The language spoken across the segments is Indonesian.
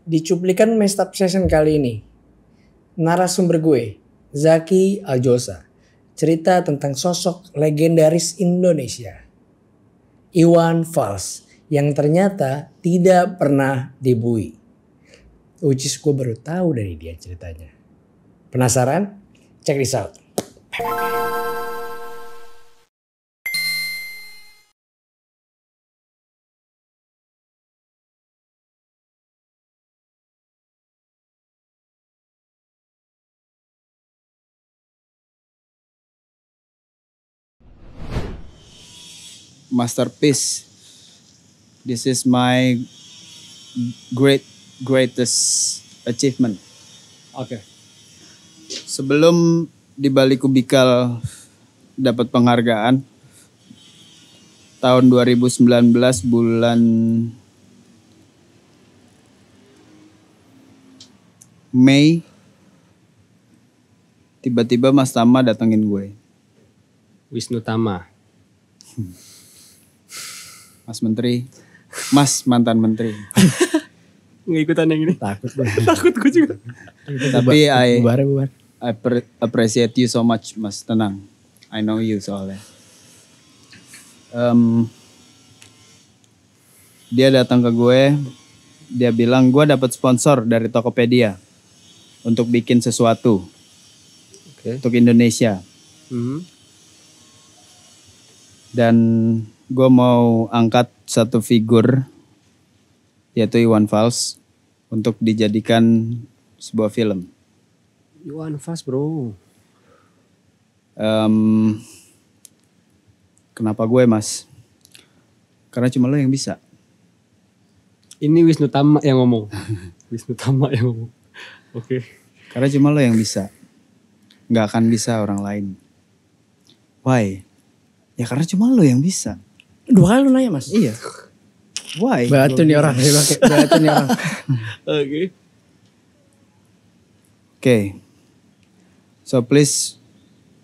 Di cuplikan Messed Up Session kali ini, narasumber gue, Zaki Aljosa, cerita tentang sosok legendaris Indonesia, Iwan Fals, yang ternyata tidak pernah dibui. Which is gue baru tahu dari dia ceritanya. Penasaran? Check this out. Masterpiece. This is my greatest achievement. Oke. Sebelum di balik kubikal dapat penghargaan tahun 2019 bulan Mei, tiba-tiba Mas Tama datengin gue. Wisnu Tama. Mas Menteri, Mas mantan Menteri. Nggak ikutan yang ini. Takut gue. Takut gue juga. Tapi Bubar. I appreciate you so much, Mas. Tenang, I know you soalnya. Dia datang ke gue, dia bilang gue dapat sponsor dari Tokopedia untuk bikin sesuatu untuk Indonesia. Dan gue mau angkat satu figur, yaitu Iwan Fals, untuk dijadikan sebuah film. Iwan Fals bro. Kenapa gue, Mas? Karena cuma lo yang bisa. Ini Wisnu Tama yang ngomong. Wisnu Tama yang ngomong. Oke. Karena cuma lo yang bisa. Gak akan bisa orang lain. Why? Ya karena cuma lo yang bisa. 2 kali lu nanya, Mas. Iya. Why? Batu nih orang. Batu nih orang. Oke. Okay. So please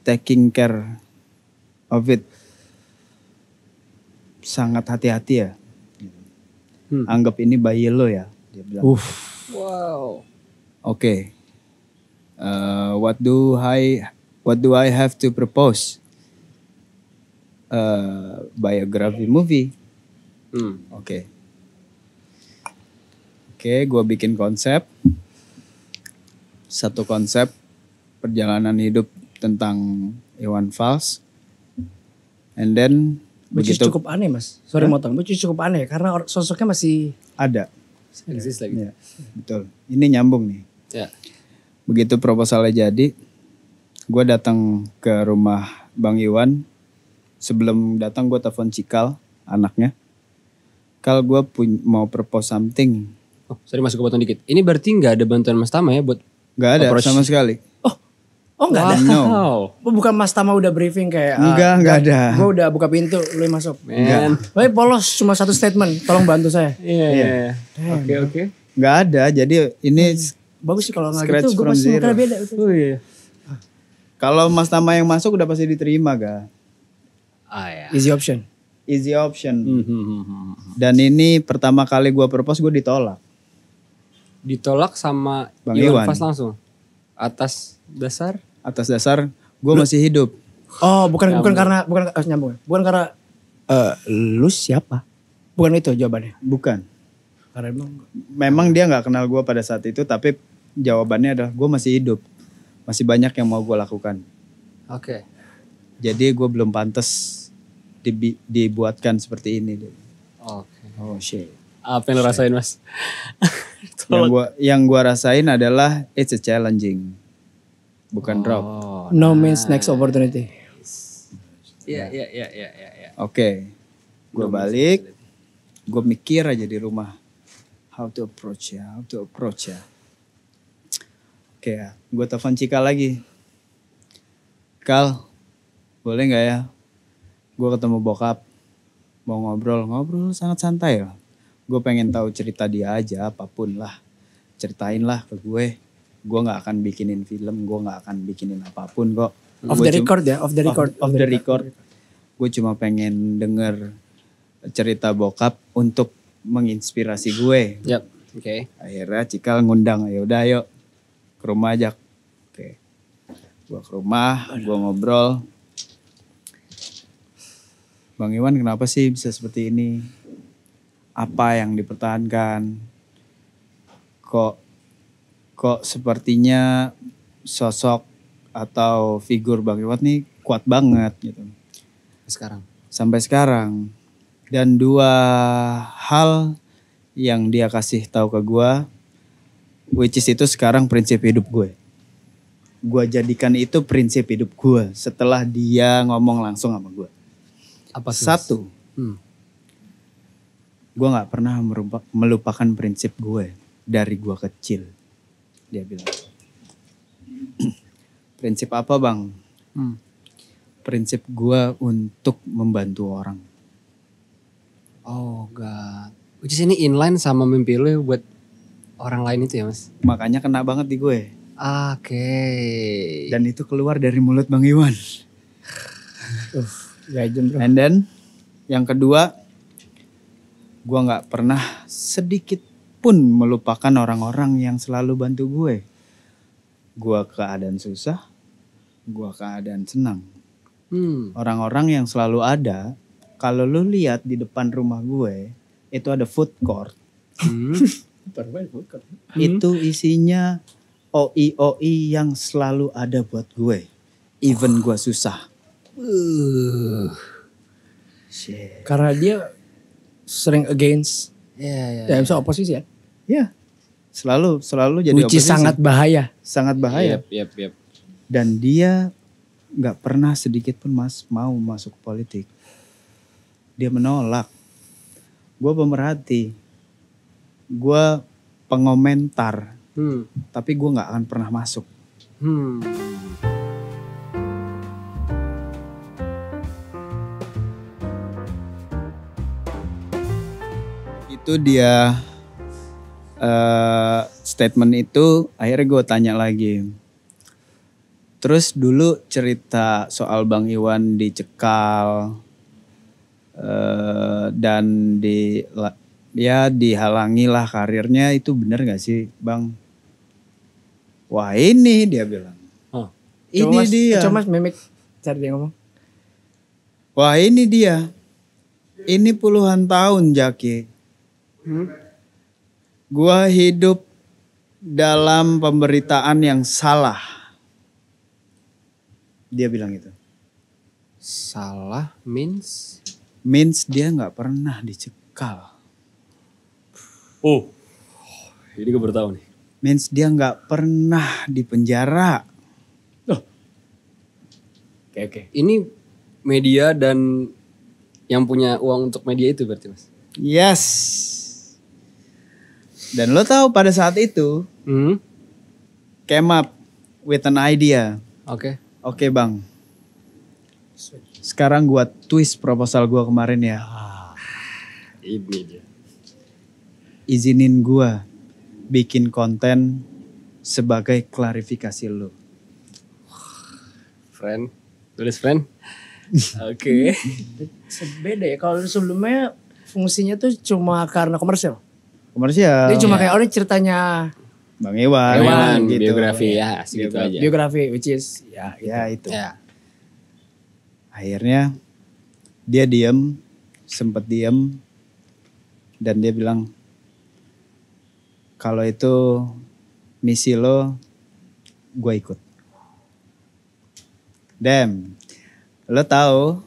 taking care of it. Sangat hati-hati ya. Anggap ini bayi lo ya. Dia bilang. Wow. Okay. What do I have to propose? Biography movie. Oke, gue bikin konsep. Satu konsep perjalanan hidup tentang Iwan Fals. And then Which is begitu cukup aneh, Mas. Sorry motong. Which is cukup aneh karena sosoknya masih ada. Exist lagi. Ya, betul. Ini nyambung nih. Ya. Begitu proposalnya jadi, gue datang ke rumah Bang Iwan. Sebelum datang gue telepon Cikal, anaknya. Kal, gue mau propose something. Oh, sorry masuk ke potong dikit. Ini berarti nggak ada bantuan Mas Tama ya buat? Gak ada approach? sama sekali. Oh enggak ada. No. Oh, bukan Mas Tama udah briefing kayak Enggak ada. Gue udah buka pintu, lu yang masuk. Man. Tapi polos cuma satu statement, tolong bantu saya. Iya. Oke. Gak ada, jadi ini Bagus sih kalau nggak Scratch gitu, gue from pasti zero. mikirnya beda. Oh iya. kalau Mas Tama yang masuk udah pasti diterima ga? Ya. Easy option. Easy option. Dan ini pertama kali gue propose gue ditolak. Ditolak sama Bang Iwan Iwan. Fals langsung. Atas dasar? Atas dasar gue masih hidup. Oh, bukan karena nyambung. Bukan karena lu siapa? Bukan itu jawabannya. Bukan. Karena Memang dia gak kenal gue pada saat itu, tapi jawabannya adalah gue masih hidup. Masih banyak yang mau gue lakukan. Oke. Jadi gue belum pantas dibuatkan seperti ini. Oke. Oh shit. Apa yang lo rasain Mas? Yang gue rasain adalah it's a challenging. Bukan drop. no means next opportunity. Iya. Oke. Gue balik. Gue mikir aja di rumah. How to approach ya. Oke ya. Gue telepon Cika lagi. Kal, boleh gak ya? Gue ketemu bokap. Mau ngobrol sangat santai lah. Gue pengen tahu cerita dia aja, apapun lah. Ceritain lah ke gue. Gue gak akan bikinin film, gue gak akan bikinin apapun kok. Off the record. Gue cuma pengen denger cerita bokap untuk menginspirasi gue. Yap. Oke. Akhirnya Cikal ngundang, ya udah ayo ke rumah aja. Oke. Gua ke rumah, gua ngobrol. Bang Iwan kenapa sih bisa seperti ini? Apa yang dipertahankan? Kok sepertinya sosok atau figur Bang Iwan nih kuat banget gitu. Sekarang. Sampai sekarang. Dan dua hal yang dia kasih tahu ke gue, which is itu sekarang prinsip hidup gue. Gue jadikan itu prinsip hidup gue setelah dia ngomong langsung sama gue. Apa tuh? Satu, gue gak pernah melupakan prinsip gue dari gue kecil. Dia bilang. Prinsip apa bang? Prinsip gue untuk membantu orang. Oh god. Which is ini inline sama mimpi lu buat orang lain itu ya mas? Makanya kena banget di gue. Oke. Dan itu keluar dari mulut Bang Iwan. Legend bro. And then yang kedua, gue gak pernah sedikit pun melupakan orang-orang yang selalu bantu gue. Gue keadaan susah, gue keadaan senang. Orang-orang yang selalu ada, kalau lu lihat di depan rumah gue, itu ada food court. Itu isinya OI yang selalu ada buat gue. Even gue susah. Shit. Karena dia sering against. Iya. Ya bisa oposisi ya. Ya, selalu jadi Which is oposisi. sangat bahaya. Sangat bahaya. Yep. Dan dia nggak pernah sedikit pun mau masuk politik. Dia menolak. Gue pemerhati. Gue pengomentar. Tapi gue nggak akan pernah masuk. Itu dia statement itu akhirnya gue tanya lagi. Terus dulu cerita soal Bang Iwan dicekal dan dihalangi lah karirnya, itu benar gak sih Bang? Wah ini dia bilang. Ini dia. Coba mas mimik cari dia ngomong. Wah ini dia. Ini puluhan tahun Jaki. Gua hidup dalam pemberitaan yang salah. Dia bilang gitu. Salah means Dia gak pernah dicekal. Oh. Ini gue baru tahu nih. Means dia gak pernah dipenjara. Oke. Ini media dan yang punya uang untuk media itu berarti mas? Yes. Dan lo tahu pada saat itu came up with an idea. Oke. Oke bang. Sekarang gua twist proposal gua kemarin ya. Ini dia. Izinin gua bikin konten sebagai klarifikasi lo. Friend. Tulis friend. Oke. Beda ya kalau sebelumnya fungsinya tuh cuma karena komersial. Komersial. Dia cuma kayak orang ceritanya Bang Iwan gitu. Biografi ya, segitu aja. biografi which is ya itu. Ya. Akhirnya dia sempat diem dan dia bilang kalau itu misi lo, gue ikut. Lo tahu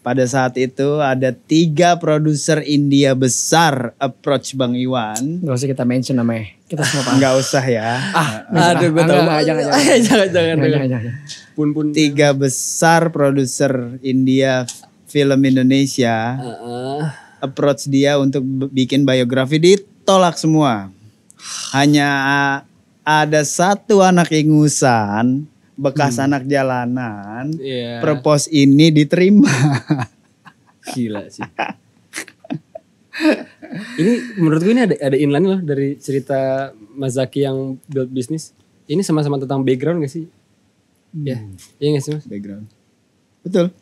pada saat itu ada 3 produser India besar approach Bang Iwan. Gak usah kita mention namanya. Kita semua paham. Nggak usah ya. Aduh gue tahu. Jangan. Pun. 3 besar produser India film Indonesia approach dia untuk bikin biografi, ditolak semua. Hanya ada 1 anak ingusan, bekas anak jalanan, propose ini diterima. Gila sih. Ini menurut gue ini ada inline loh dari cerita Mas Zaki yang build bisnis. Ini sama-sama tentang background gak sih? Ya, iya gak sih mas? Background. Betul.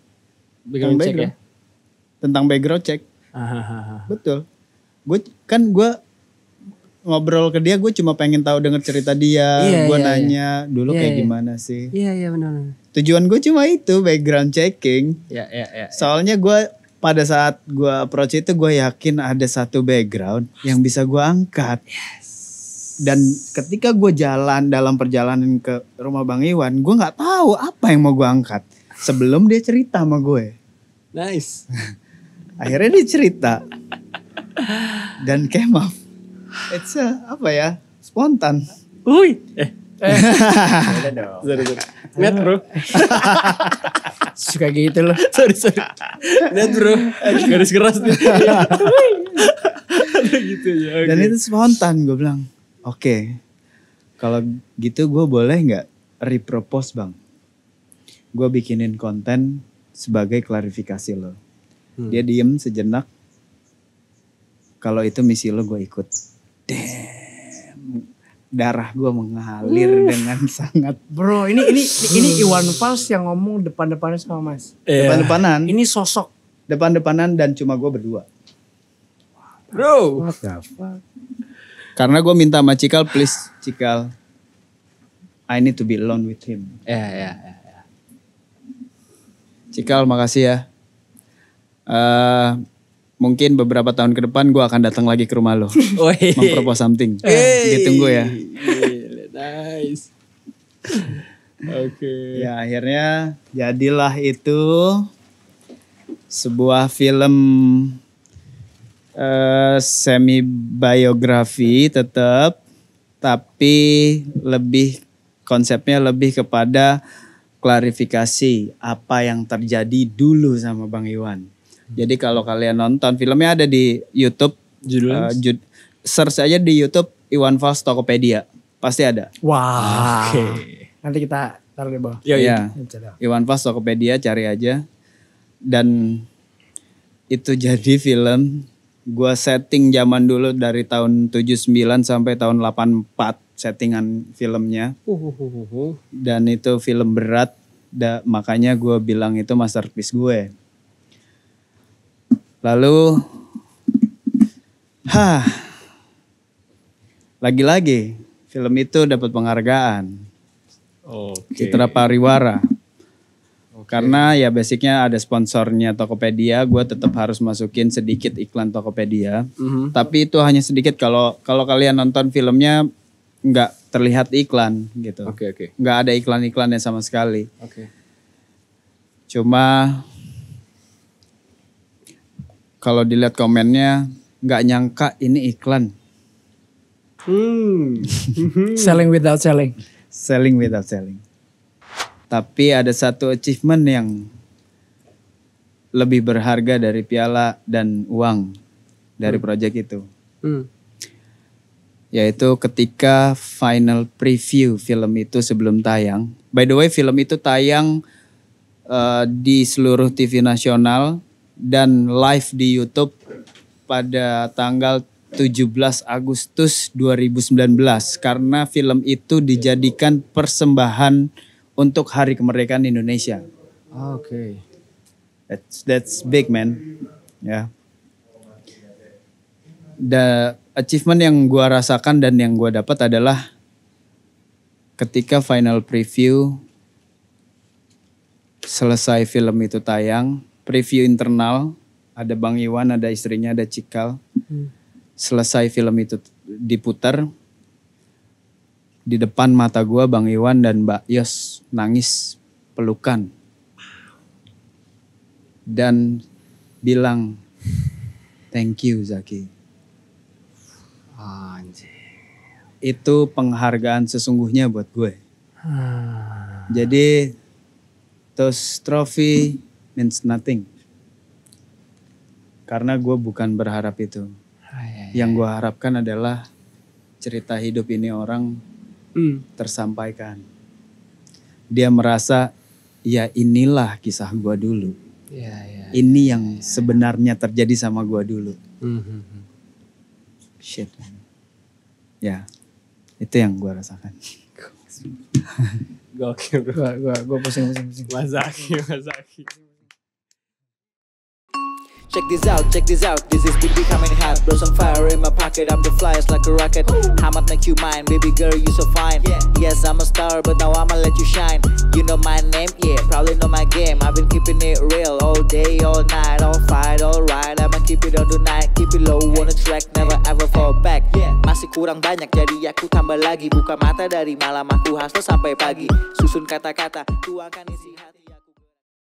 Background check ya? Tentang background check. Betul. Gue ngobrol ke dia, gue cuma pengen tahu denger cerita dia. Iya, Gue iya, nanya dulu Iya, kayak iya. gimana sih. Iya benar. Tujuan gue cuma itu, background checking. Ya. Soalnya gue pada saat gue approach itu, gue yakin ada satu background yang bisa gue angkat. Dan ketika gue jalan dalam perjalanan ke rumah Bang Iwan, gue nggak tahu apa yang mau gue angkat sebelum dia cerita sama gue. Nice. Akhirnya dia cerita dan came up. It's apa ya, spontan. Sorry. Net bro. Suka gitu loh. sorry. Net bro. Garis keras nih. Gitu ya. Dan itu spontan, gue bilang, oke, kalau gitu gue boleh nggak repropose Bang? Gue bikinin konten sebagai klarifikasi lo. Dia diem sejenak. Kalau itu misi lo, gue ikut. Damn, darah gue mengalir dengan sangat Bro, ini Iwan Fals yang ngomong depan-depanan sama Mas. depan-depanan. Ini sosok. Depan-depanan dan cuma gue berdua. Bro. What the fuck? Karena gue minta sama Cikal, please Cikal, I need to be alone with him. Ya. Cikal, makasih ya. Mungkin beberapa tahun ke depan gue akan datang lagi ke rumah lo. Mempropose something. Ditunggu ya. Nice. Oke. Ya akhirnya jadilah itu sebuah film semi biografi tetap, tapi lebih konsepnya lebih kepada klarifikasi apa yang terjadi dulu sama Bang Iwan. Jadi kalau kalian nonton filmnya ada di YouTube, Judulnya? Search aja di YouTube Iwan Fals Tokopedia, pasti ada. Wah. Oke. Nanti kita taruh di bawah. Ya, Iwan Fals Tokopedia, cari aja. Dan itu jadi film gua setting zaman dulu dari tahun 79 sampai tahun 84 settingan filmnya. Dan itu film berat, makanya gue bilang itu masterpiece gue. Lalu, lagi-lagi film itu dapat penghargaan. Citra Pariwara. Karena ya basicnya ada sponsornya Tokopedia, gue tetap harus masukin sedikit iklan Tokopedia. Tapi itu hanya sedikit, kalau kalian nonton filmnya nggak terlihat iklan gitu. Oke. Nggak ada iklan-iklannya sama sekali. Oke. Cuma kalau dilihat komennya nggak nyangka ini iklan. Selling without selling. Selling without selling. Tapi ada satu achievement yang lebih berharga dari piala dan uang dari proyek itu. Yaitu ketika final preview film itu sebelum tayang. By the way, film itu tayang di seluruh TV nasional dan live di YouTube pada tanggal 17 Agustus 2019 karena film itu dijadikan persembahan untuk Hari Kemerdekaan Indonesia. Oke. That's big, man. Ya. The achievement yang gua rasakan dan yang gua dapat adalah ketika final preview selesai film itu tayang, preview internal, ada Bang Iwan, ada istrinya, ada Cikal. Selesai film itu diputar, di depan mata gua Bang Iwan dan Mbak Yos nangis pelukan. Dan bilang, thank you Zaki. Anjir. Itu penghargaan sesungguhnya buat gue. Jadi those trophy means nothing. Karena gue bukan berharap itu. Yang gue harapkan adalah cerita hidup ini orang tersampaikan. Dia merasa, ya inilah kisah gue dulu. Ini yang sebenarnya terjadi sama gue dulu. Shit. Ya, itu yang gue rasakan. Gokil bro. Gua pusing. Mas Zaki. check this out, this is been becoming hot. Blow some fire in my pocket, I'm the flyest like a rocket. I'ma make you mine, baby girl, you so fine. Yes, I'm a star, but now I'ma let you shine. You know my name, yeah, probably know my game. I've been keeping it real all day, all night, all fight, all right. I'ma keep it on tonight, keep it low on the track, never ever fall back. Masih kurang banyak, jadi aku tambah lagi. Buka mata dari malam aku hustle sampai pagi. Susun kata-kata, tuangkan isi hati.